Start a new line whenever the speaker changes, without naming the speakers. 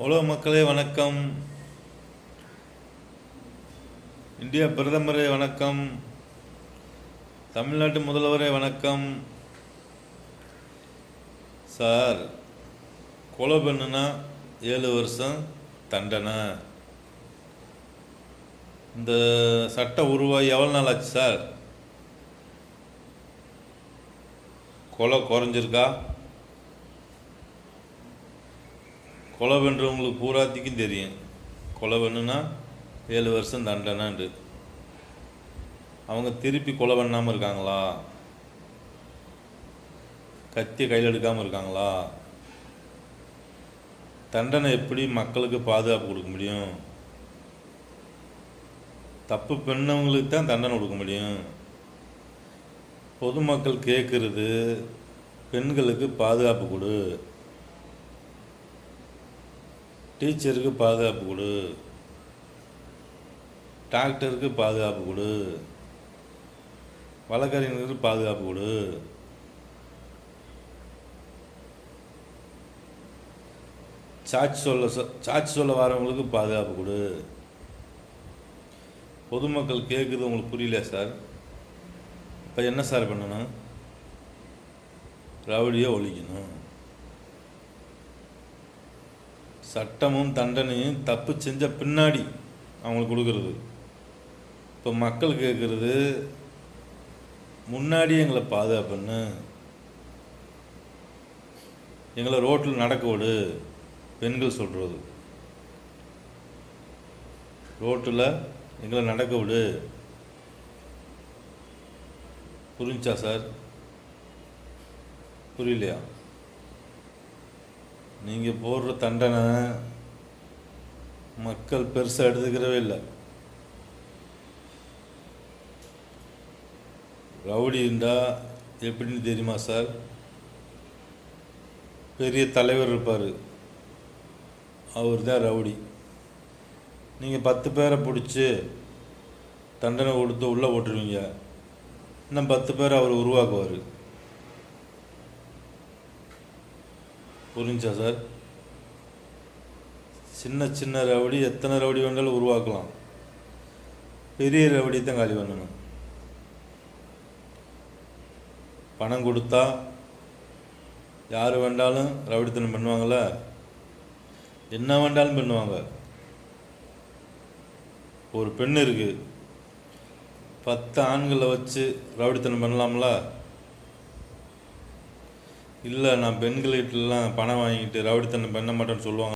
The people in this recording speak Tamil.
உலக மக்களே வணக்கம். இந்திய பிரதமரே வணக்கம். தமிழ்நாட்டு முதல்வரே வணக்கம். சார், கொலை பண்ணுனா 7 வருஷம் தண்டனை. இந்த சட்டம் உருவாகி எவ்வளோ நாள் ஆச்சு சார்? கொலை குறைஞ்சிருக்கா? கொலை பண்ணுறவங்களுக்கு பூராத்திக்கும் தெரியும், கொலை பண்ணுனா 7 வருஷம் தண்டனைண்டு. அவங்க திருப்பி கொலை பண்ணாமல் இருக்காங்களா? கத்தியை கையில் எடுக்காமல் இருக்காங்களா? தண்டனை எப்படி மக்களுக்கு பாதுகாப்பு கொடுக்க முடியும்? தப்பு பண்ணவங்களுக்கு தான் தண்டனை கொடுக்க முடியும். பொதுமக்கள் கேட்குறது, பெண்களுக்கு பாதுகாப்பு கொடு, டீச்சருக்கு பாதுகாப்பு கொடு, டாக்டருக்கு பாதுகாப்பு கொடு, வழக்கறிஞருக்கு பாதுகாப்பு கொடு. சாட்சி சொல்ல வரவங்களுக்கு பாதுகாப்பு கொடு. பொதுமக்கள் கேட்குறது உங்களுக்கு புரியல சார்? இப்போ என்ன சார் பண்ணணும்? ரவுடியை ஒழிக்கணும். சட்டமும் தண்டனையும் தப்பு செஞ்ச பின்னாடி அவங்களுக்கு கொடுக்கறது. இப்போ மக்கள் கேட்குறது, முன்னாடியே எங்களை பாதுகாப்புன்னு, எங்களை ரோட்டில் நடக்க விடு. பெண்கள் சொல்கிறது, ரோட்டில் எங்களை நடக்க விடு. புரிஞ்சா சார்? புரியலையா? நீங்கள் போடுற தண்டனை மக்கள் பெருசாக எடுத்துக்கிறவே இல்லை. ரவுடி இருந்தால் எப்படின்னு தெரியுமா சார்? பெரிய தலைவர் இருப்பார், அவர் தான் ரவுடி. நீங்கள் 10 பேரை பிடிச்சி தண்டனை கொடுத்து உள்ளே போட்டுருவீங்க, இன்னும் 10 பேரை அவர் உருவாக்குவார். புரிஞ்சா சார்? சின்ன சின்ன ரவுடி எத்தனை ரவுடி வேண்டாலும் உருவாக்கலாம், பெரிய ரவுடி தான் காலி பண்ணணும். பணம் கொடுத்தா யார் வேண்டாலும் ரவுடித்தனம் பண்ணுவாங்களா? என்ன வேண்டாலும் பண்ணுவாங்க. ஒரு பெண் இருக்குது, 10 ஆண்களை வச்சு ரவுடித்தனம் பண்ணலாம்ல? இல்லை, நான் பெண்கள்கிட்டலாம் பணம் வாங்கிட்டு ரவுடித்தனம் பண்ண மாட்டேன்னு சொல்லுவாங்க.